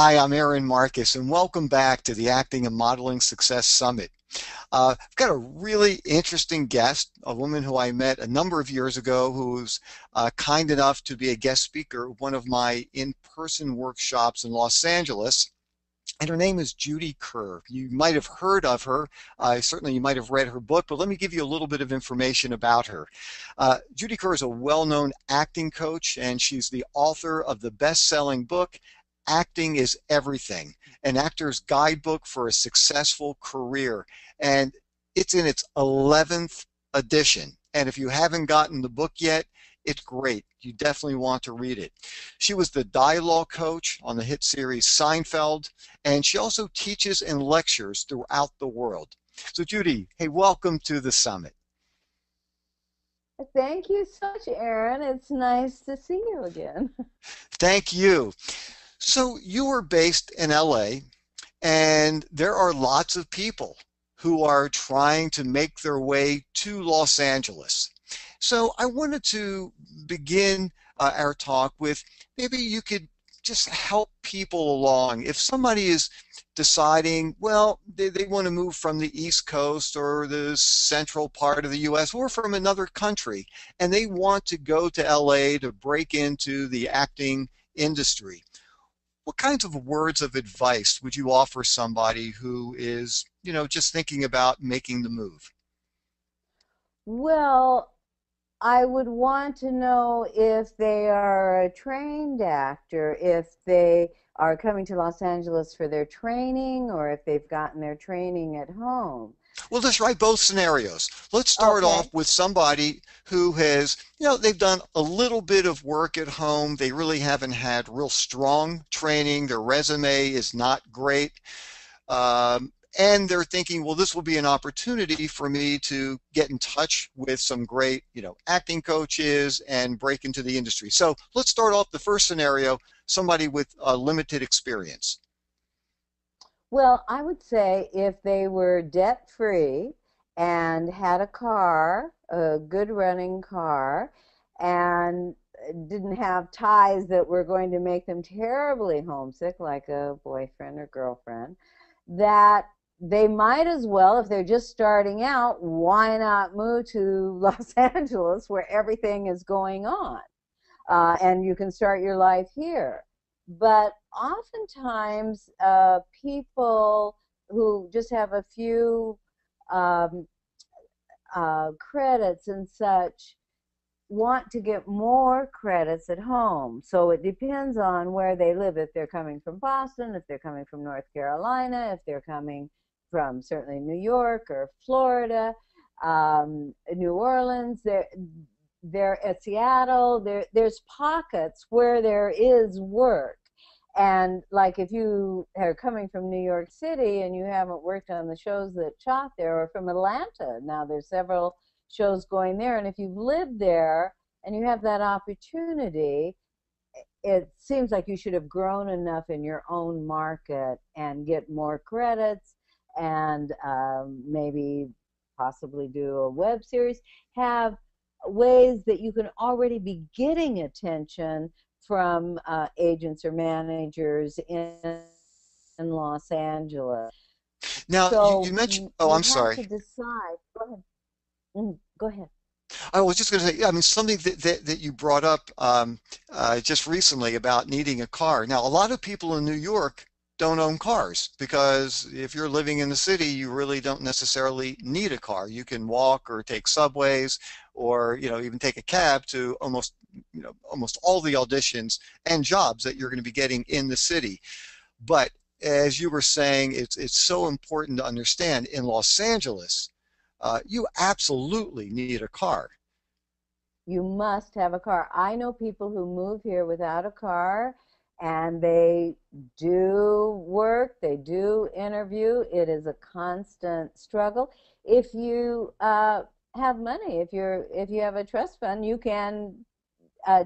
Hi, I'm Aaron Marcus, and welcome back to the Acting and Modeling Success Summit. I've got a really interesting guest, a woman who I met a number of years ago who's kind enough to be a guest speaker at one of my in-person workshops in Los Angeles. And her name is Judy Kerr. You might have heard of her. Certainly you might have read her book, but let me give you a little bit of information about her. Judy Kerr is a well-known acting coach, and she's the author of the best-selling book, Acting is Everything, an actor's guidebook for a successful career. And it's in its 11th edition. And if you haven't gotten the book yet, it's great. You definitely want to read it. She was the dialogue coach on the hit series Seinfeld, and she also teaches and lectures throughout the world. So Judy, hey, welcome to the summit. Thank you so much, Aaron. It's nice to see you again. Thank you. So you are based in LA, and there are lots of people who are trying to make their way to Los Angeles. So I wanted to begin our talk with maybe you could just help people along. If somebody is deciding, well, they want to move from the East Coast or the central part of the US or from another country, and they want to go to LA to break into the acting industry. What kinds of words of advice would you offer somebody who is, just thinking about making the move? Well, I would want to know if they are a trained actor, if they are coming to Los Angeles for their training, or if they've gotten their training at home. We'll just write both scenarios. Let's start off Okay. with somebody who has, they've done a little bit of work at home. They really haven't had real strong training. Their resume is not great. And they're thinking, well, this will be an opportunity for me to get in touch with some great, acting coaches and break into the industry. So let's start off the first scenario, somebody with limited experience. Well, I would say if they were debt-free and had a car, a good running car, and didn't have ties that were going to make them terribly homesick, like a boyfriend or girlfriend, that they might as well, if they're just starting out, why not move to Los Angeles where everything is going on? And you can start your life here. But oftentimes, people who just have a few um, credits and such want to get more credits at home. So it depends on where they live. If they're coming from Boston, if they're coming from North Carolina, if they're coming from certainly New York or Florida, New Orleans, they're at Seattle. There's pockets where there is work. And like if you are coming from New York City and you haven't worked on the shows that shot there, or from Atlanta, now there's several shows going there. And if you've lived there and you have that opportunity, it seems like you should have grown enough in your own market and get more credits and maybe possibly do a web series, have ways that you can already be getting attention from agents or managers in Los Angeles. Now, you So mentioned, oh, you I'm have sorry. to decide. Go ahead. Go ahead. I was just going to say, I mean, something that you brought up just recently about needing a car. Now, a lot of people in New York don't own cars because if you're living in the city, you really don't necessarily need a car. You can walk or take subways or, even take a cab to almost all the auditions and jobs that you're going to be getting in the city. But as you were saying, it's so important to understand in Los Angeles, you absolutely need a car. You must have a car. I know people who move here without a car and they do work, they do interview. It is a constant struggle. If you have money, if you have a trust fund, you can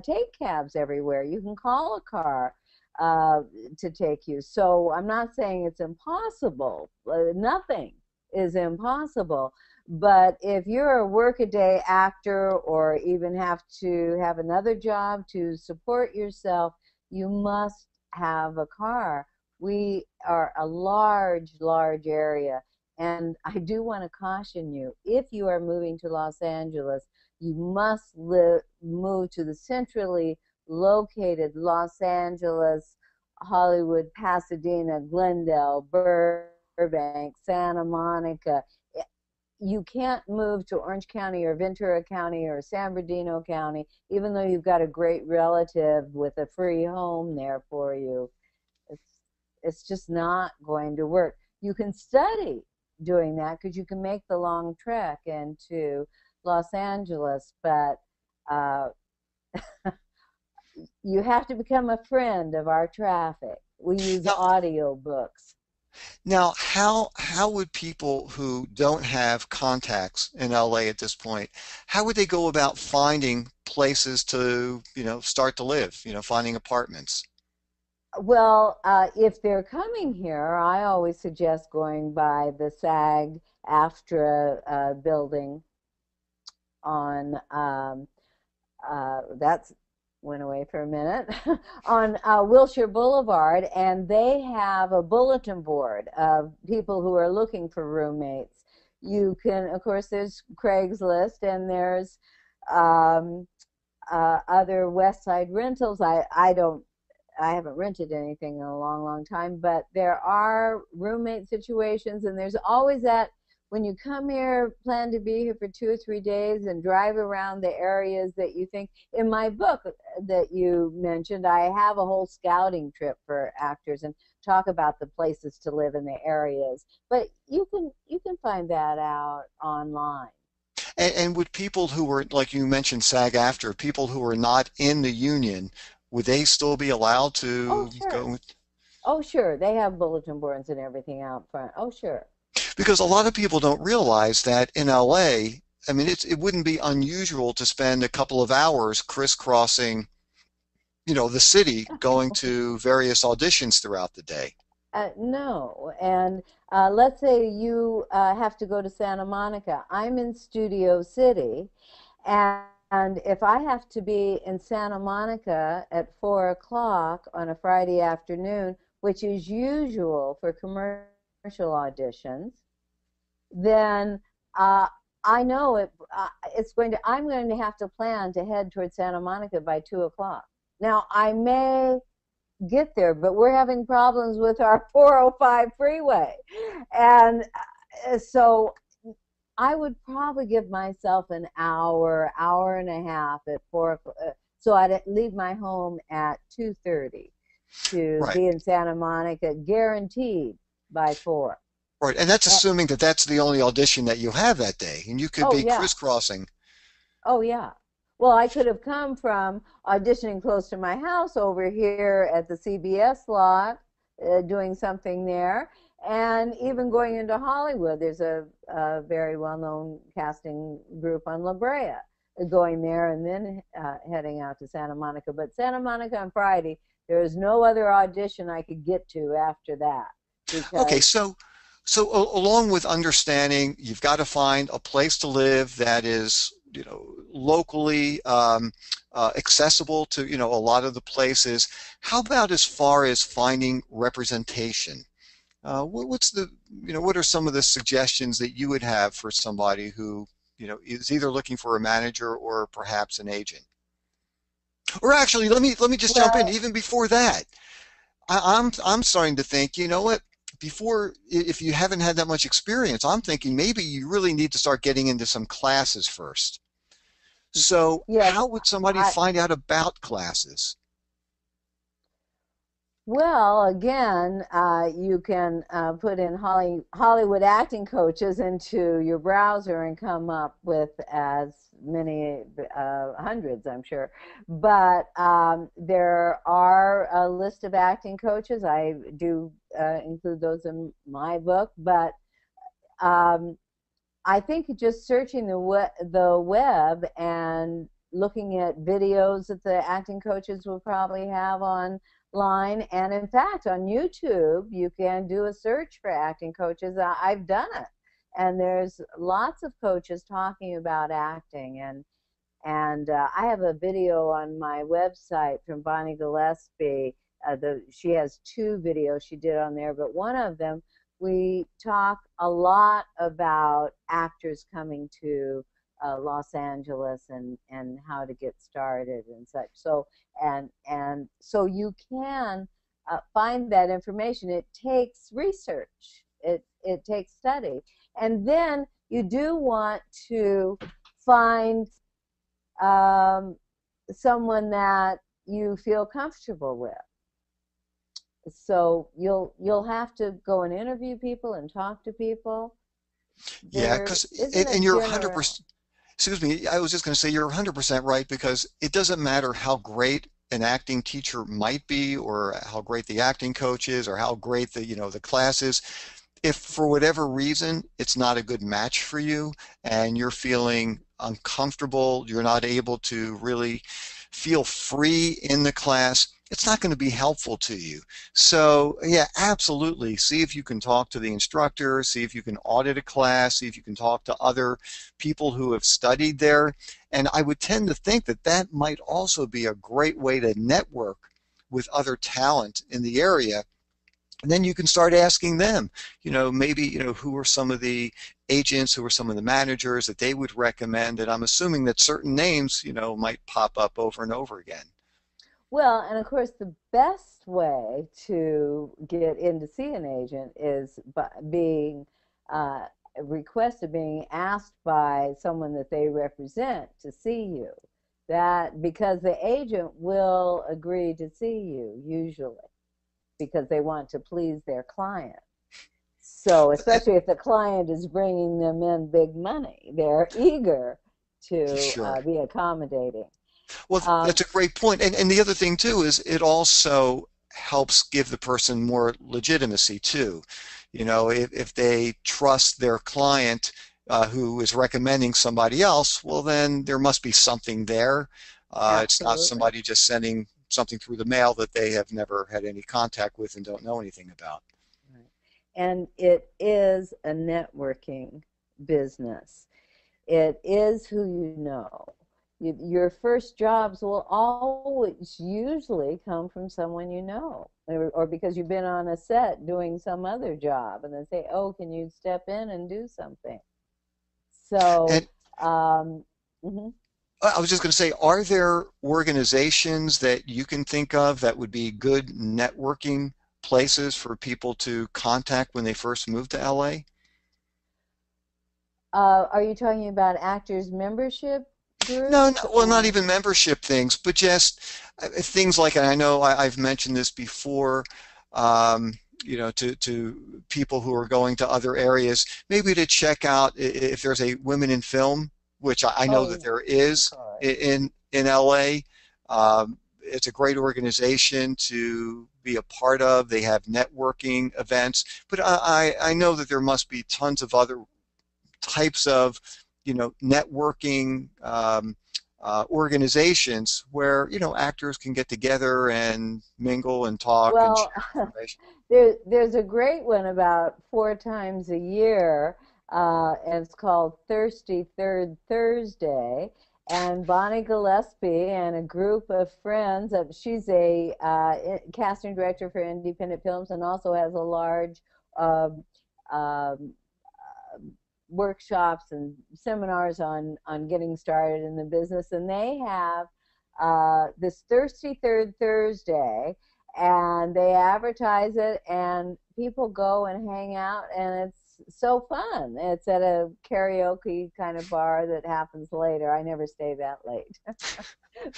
take cabs everywhere. You can call a car uh, to take you. So I'm not saying it's impossible. Nothing is impossible. But if you're a workaday actor or even have to have another job to support yourself, you must have a car. We are a large, large area. And I do want to caution you, if you are moving to Los Angeles, you must move to the centrally located Los Angeles, Hollywood, Pasadena, Glendale, Burbank, Santa Monica. You can't move to Orange County or Ventura County or San Bernardino County, even though you've got a great relative with a free home there for you. It's it's just not going to work. You can study doing that because you can make the long trek into Los Angeles, but uh, you have to become a friend of our traffic. We use Now, audio books. now, how would people who don't have contacts in LA at this point, how would they go about finding places to, start to live, finding apartments? Well, if they're coming here, I always suggest going by the SAG-AFTRA building on that's went away for a minute on Wilshire Boulevard, and they have a bulletin board of people who are looking for roommates. You can, of course, there's Craigslist, and there's um, other West Side rentals. I haven't rented anything in a long, long time, but there are roommate situations, and there's always that when you come here, plan to be here for 2 or 3 days and drive around the areas that you think. In my book that you mentioned, I have a whole scouting trip for actors and talk about the places to live in the areas. But you can find that out online. And would people who were, like you mentioned, SAG-AFTRA, people who are not in the union, would they still be allowed Oh, to sure. go? Oh, sure. They have bulletin boards and everything out front. Oh, sure. Because a lot of people don't realize that in LA, I mean, it wouldn't be unusual to spend a couple of hours crisscrossing, the city, going to various auditions throughout the day. No, and let's say you have to go to Santa Monica. I'm in Studio City, and if I have to be in Santa Monica at 4 o'clock on a Friday afternoon, which is usual for commercial auditions, then uh, I know I'm going to have to plan to head towards Santa Monica by 2 o'clock. Now, I may get there, but we're having problems with our 405 freeway. And so I would probably give myself an hour, hour and a half at 4 o'clock. So I'd leave my home at 2:30 to Right, be in Santa Monica, guaranteed by 4. right. And that's Uh, assuming that that's the only audition that you have that day, and you could oh, be yeah. crisscrossing. Oh, yeah. Well, I could have come from auditioning close to my house over here at the CBS lot, doing something there, and even going into Hollywood. There's a very well-known casting group on La Brea, going there and then heading out to Santa Monica. But Santa Monica on Friday, there is no other audition I could get to after that Okay, because, along with understanding, you've got to find a place to live that is, locally accessible to, a lot of the places. How about as far as finding representation? What's what are some of the suggestions that you would have for somebody who, is either looking for a manager or perhaps an agent? Or actually, let me just jump in well, even before that. I'm starting to think, you know what? Before, if you haven't had that much experience, I'm thinking maybe you really need to start getting into some classes first. So, yes, how would somebody I, find out about classes? Well, again, you can put in Hollywood acting coaches into your browser and come up with as many hundreds, I'm sure. But there are a list of acting coaches. I do include those in my book. But um, I think just searching the web and looking at videos that the acting coaches will probably have online, and in fact, on YouTube, you can do a search for acting coaches. I've done it, and there's lots of coaches talking about acting, and I have a video on my website from Bonnie Gillespie she has two videos she did on there, but one of them we talk a lot about actors coming to Los Angeles and how to get started and such. So and so you can find that information. It takes research. It takes study, and then you do want to find um, someone that you feel comfortable with. So you'll have to go and interview people and talk to people. Yeah, There because isn't a and you're 100%. general. Excuse me, I was just going to say you're 100% right because it doesn't matter how great an acting teacher might be or how great the acting coach is or how great the class is. If for whatever reason it's not a good match for you and you're feeling uncomfortable, you're not able to really feel free in the class, it's not going to be helpful to you. So, yeah, absolutely. See if you can talk to the instructor, see if you can audit a class, see if you can talk to other people who have studied there. And I would tend to think that that might also be a great way to network with other talent in the area. And then you can start asking them, maybe, who are some of the agents, who are some of the managers that they would recommend. And I'm assuming that certain names, might pop up over and over again. Well, and of course, the best way to get in to see an agent is by being uh, requested, being asked by someone that they represent to see you. That because the agent will agree to see you usually because they want to please their client. So, especially if the client is bringing them in big money, they're eager to Sure. be accommodating. Well, Um, that's a great point. And the other thing too is it also helps give the person more legitimacy too. If they trust their client who is recommending somebody else, well, then there must be something there. It's not Absolutely. somebody just sending something through the mail that they have never had any contact with and don't know anything about. Right. And it is a networking business. It is who you know. Your first jobs will always usually come from someone you know, or because you've been on a set doing some other job, and they say, "Oh, can you step in and do something?" So, And um, mhm. I was just going to say, are there organizations that you can think of that would be good networking places for people to contact when they first move to LA? Are you talking about actors membership No, no, groups well, not or? even membership things, but just things like, and I know I've mentioned this before, um, to people who are going to other areas, maybe to check out if there's a Women in Film, which I know Oh that yeah, there of is course. in LA. It's a great organization to be a part of. They have networking events, but I know that there must be tons of other types of networking organizations where actors can get together and mingle and talk and Well, share information. there's a great one about four times a year, and it's called Thirsty Third Thursday. And Bonnie Gillespie and a group of friends, she's a casting director for independent films and also has a large um, um, workshops and seminars on getting started in the business, and they have this Thirsty Third Thursday, and they advertise it, and people go and hang out, and it's so fun. It's at a karaoke kind of bar that happens later. I never stay that late.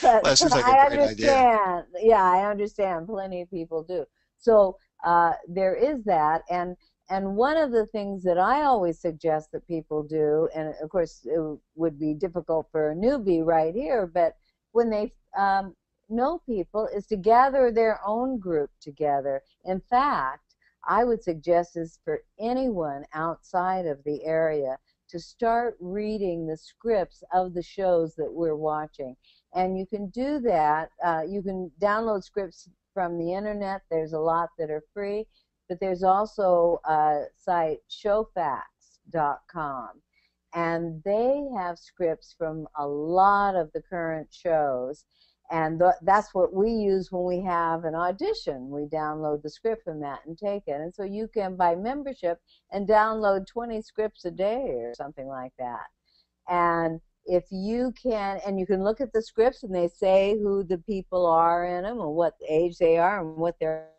But Well, that seems like a I great idea. understand. Yeah, I understand. Plenty of people do. So there is that, and one of the things that I always suggest that people do, and of course it would be difficult for a newbie right here, but when they know people, is to gather their own group together. In fact, I would suggest is for anyone outside of the area to start reading the scripts of the shows that we're watching. And you can do that. You can download scripts from the internet. There's a lot that are free, but there's also a site, showfax.com. And they have scripts from a lot of the current shows. And that's what we use when we have an audition. We download the script from that and take it. And so you can buy membership and download 20 scripts a day or something like that. And if you can, and you can look at the scripts and they say who the people are in them and what age they are and what they're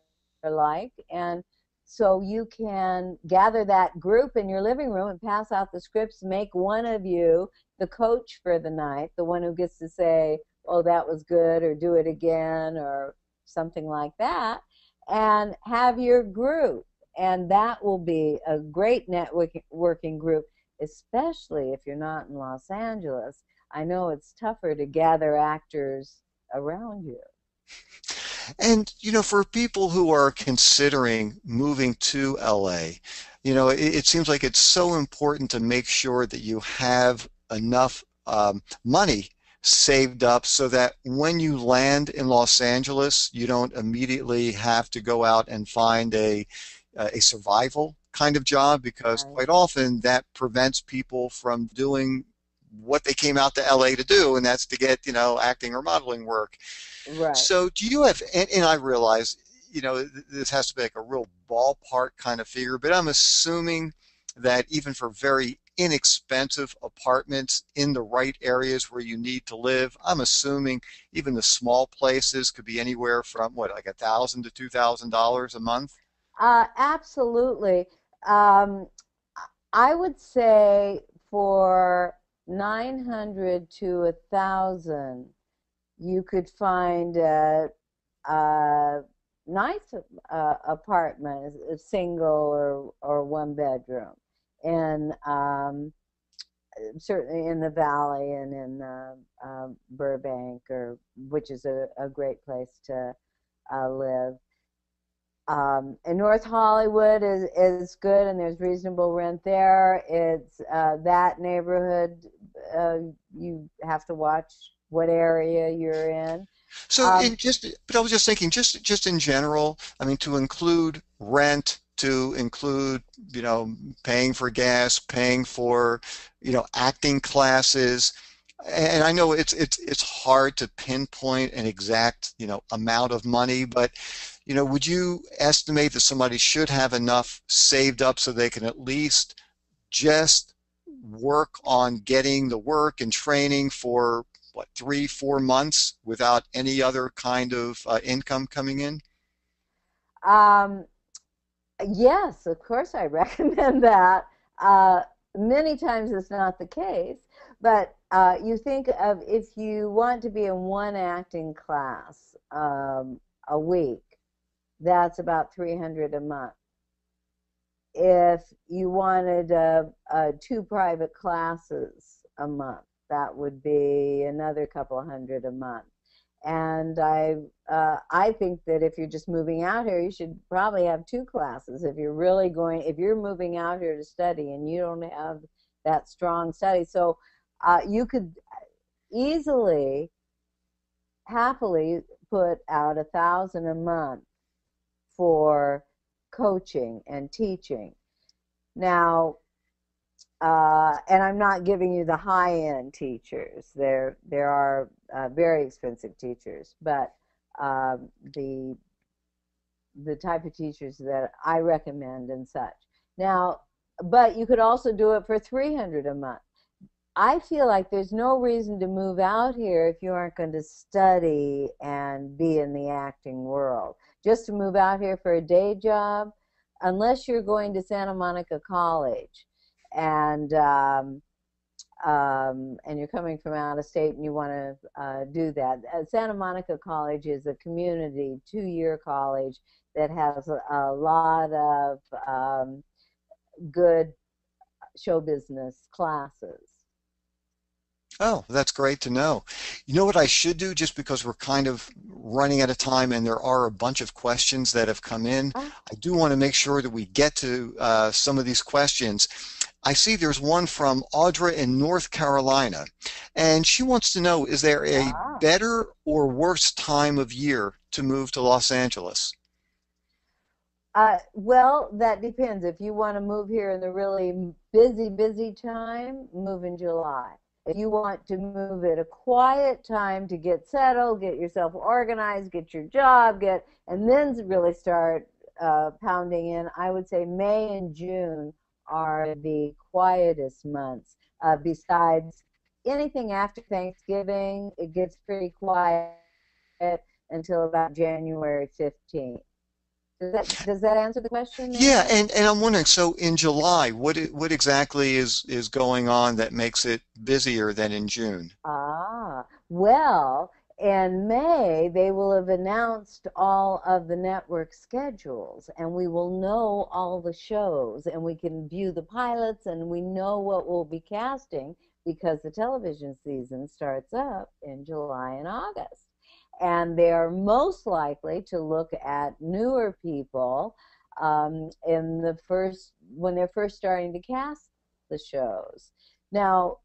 like. And so you can gather that group in your living room and pass out the scripts, make one of you the coach for the night, the one who gets to say, oh, that was good, or do it again, or something like that, and have your group. And that will be a great networking group, especially if you're not in Los Angeles. I know it's tougher to gather actors around you. And, for people who are considering moving to LA, it seems like it's so important to make sure that you have enough money saved up so that when you land in Los Angeles, you don't immediately have to go out and find a survival kind of job, because Right. quite often that prevents people from doing what they came out to LA to do, and that's to get, acting or modeling work. Right. So do you have, and I realize, this has to be like a real ballpark kind of figure, but I'm assuming that even for very inexpensive apartments in the right areas where you need to live, I'm assuming even the small places could be anywhere from what, like $1,000 to $2,000 a month? Absolutely. Um, I would say for 900 to 1,000, you could find a nice apartment, a single or one bedroom, and certainly in the Valley and in Burbank, or which is a great place to live. And North Hollywood is good, and there's reasonable rent there. It's that neighborhood. You have to watch what area you're in. So Um, but I was just thinking, just in general, I mean, to include rent, to include, paying for gas, paying for, acting classes. And I know it's hard to pinpoint an exact, amount of money, but, would you estimate that somebody should have enough saved up so they can at least just work on getting the work and training for what, 3, 4 months without any other kind of income coming in? um, yes, of course, I recommend that. Uh, Many times it's not the case, but you think of if you want to be in one acting class a week, that's about 300 a month. If you wanted two private classes a month, that would be another couple hundred a month. And I think that if you're just moving out here, you should probably have two classes. If you're moving out here to study and you don't have that strong study, so you could easily, happily put out 1,000 a month for coaching and teaching. Now, and I'm not giving you the high end teachers. There are very expensive teachers, but the type of teachers that I recommend and such. Now, but you could also do it for 300 a month. I feel like there's no reason to move out here if you aren't going to study and be in the acting world. Just to move out here for a day job, unless you're going to Santa Monica College and and you're coming from out of state and you want to do that. Santa Monica College is a community 2-year college that has a lot of good show business classes. Oh, that's great to know. You know what I should do, just because we're kind of running out of time and there are a bunch of questions that have come in. Ah, I do want to make sure that we get to some of these questions. I see there's one from Audra in North Carolina, and she wants to know, is there a ah. better or worse time of year to move to Los Angeles? Well, that depends. If you want to move here in the really busy time, move in July. If you want to move at a quiet time to get settled, get yourself organized, get your job, and then really start pounding in, I would say May and June are the quietest months. Besides anything after Thanksgiving, it gets pretty quiet until about January 15th. Does that answer the question Yeah, there? and I'm wondering, so in July, what exactly is going on that makes it busier than in June? Well, in May, they will have announced all of the network schedules, and we will know all the shows, and we can view the pilots, and we know what we'll be casting because the television season starts up in July and August. And they're most likely to look at newer people in the first when they're first starting to cast the shows. Now,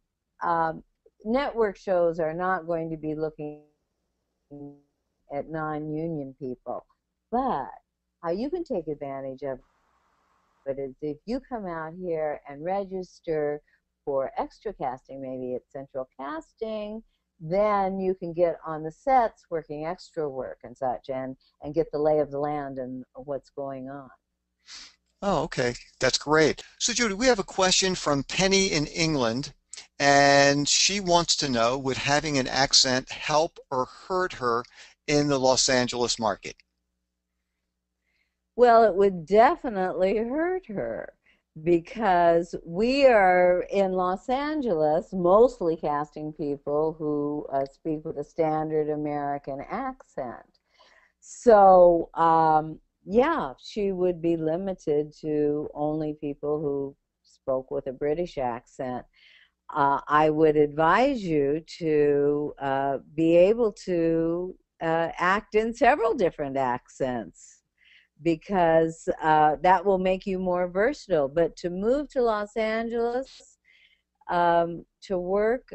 um, network shows are not going to be looking at non-union people, but how you can take advantage of it is if you come out here and register for extra casting, maybe at Central Casting, then you can get on the sets working extra work and such, and get the lay of the land and what's going on. Oh, okay. That's great. So, Judy, we have a question from Penny in England, and she wants to know, would having an accent help or hurt her in the Los Angeles market? Well, it would definitely hurt her because we are in Los Angeles mostly casting people who speak with a standard American accent. So, yeah, she would be limited to only people who spoke with a British accent. I would advise you to be able to act in several different accents because that will make you more versatile. But to move to Los Angeles to work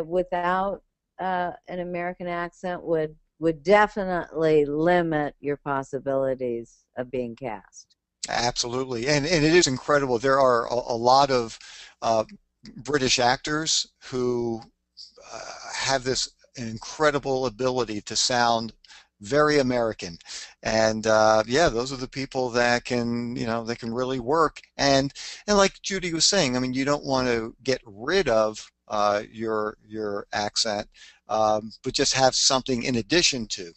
without an American accent would definitely limit your possibilities of being cast. Absolutely. And it is incredible. There are a lot of uh, British actors who have this incredible ability to sound very American. And yeah, those are the people that can, they can really work. And like Judy was saying, I mean, you don't want to get rid of your accent, but just have something in addition to.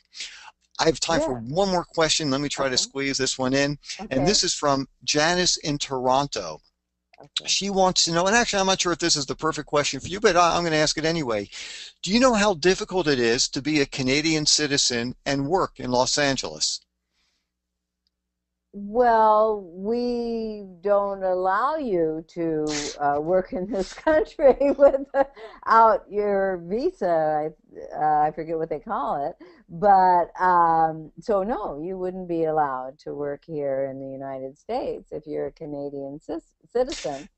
I have time for Yeah. one more question. Let me try to Okay. squeeze this one in. And Okay. this is from Janice in Toronto. Okay. She wants to know, and actually, I'm not sure if this is the perfect question for you, but I'm going to ask it anyway. Do you know how difficult it is to be a Canadian citizen and work in Los Angeles? Well, we don't allow you to work in this country without your visa. I forget what they call it, but so no, you wouldn't be allowed to work here in the United States if you're a Canadian citizen.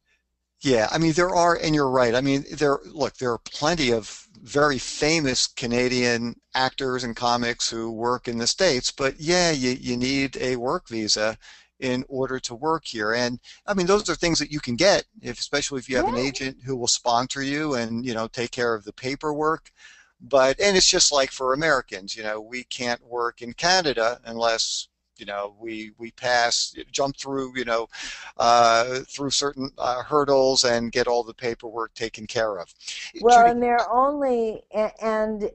Yeah, I mean there are, and you're right. I mean there are plenty of very famous Canadian actors and comics who work in the States, but yeah, you need a work visa in order to work here. And I mean those are things that you can get, especially if you have an Yeah. agent who will sponsor you and take care of the paperwork. And it's just like for Americans, we can't work in Canada unless we pass, jump through, through certain hurdles and get all the paperwork taken care of. Well, Judy, and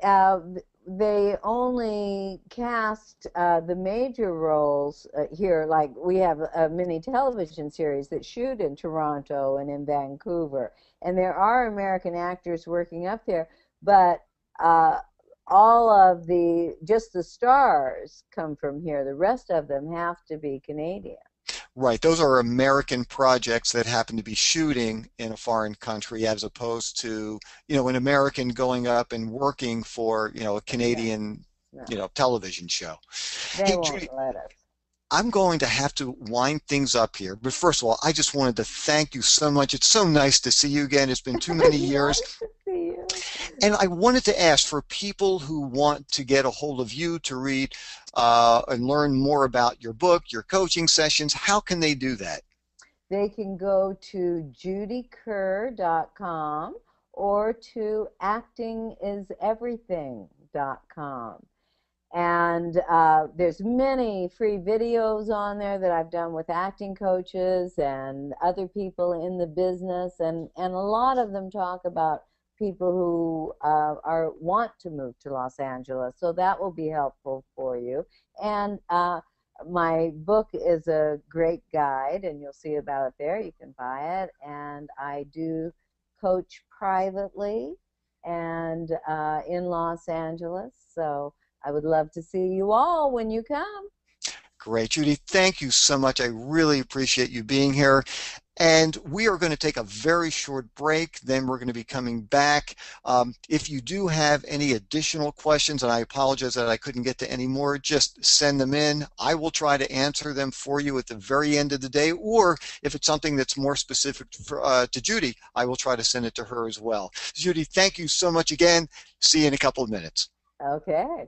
they only cast the major roles here. Like we have a mini television series that shoot in Toronto and in Vancouver, and there are American actors working up there, but uh, all of just the stars come from here. The rest of them have to be Canadian. right, those are American projects that happen to be shooting in a foreign country as opposed to, an American going up and working for, a No, Canadian, no, television show. they Hey, won't Judy, let us. I'm going to have to wind things up here. But first of all, I just wanted to thank you so much. It's so nice to see you again. It's been too many It's years. nice to see you. And I wanted to ask for people who want to get a hold of you to read and learn more about your book, your coaching sessions, how can they do that? They can go to judykerr.com or to actingiseverything.com. And there's many free videos on there that I've done with acting coaches and other people in the business, and a lot of them talk about people who want to move to Los Angeles. So that will be helpful for you. And my book is a great guide, and you'll see about it there. You can buy it. And I do coach privately and in Los Angeles. So I would love to see you all when you come. Great, Judy. Thank you so much. I really appreciate you being here. And we are going to take a very short break. Then we're going to be coming back. If you do have any additional questions, and I apologize that I couldn't get to any more, just send them in. I will try to answer them for you at the very end of the day. Or if it's something that's more specific to Judy, I will try to send it to her as well. Judy, thank you so much again. See you in a couple of minutes. Okay.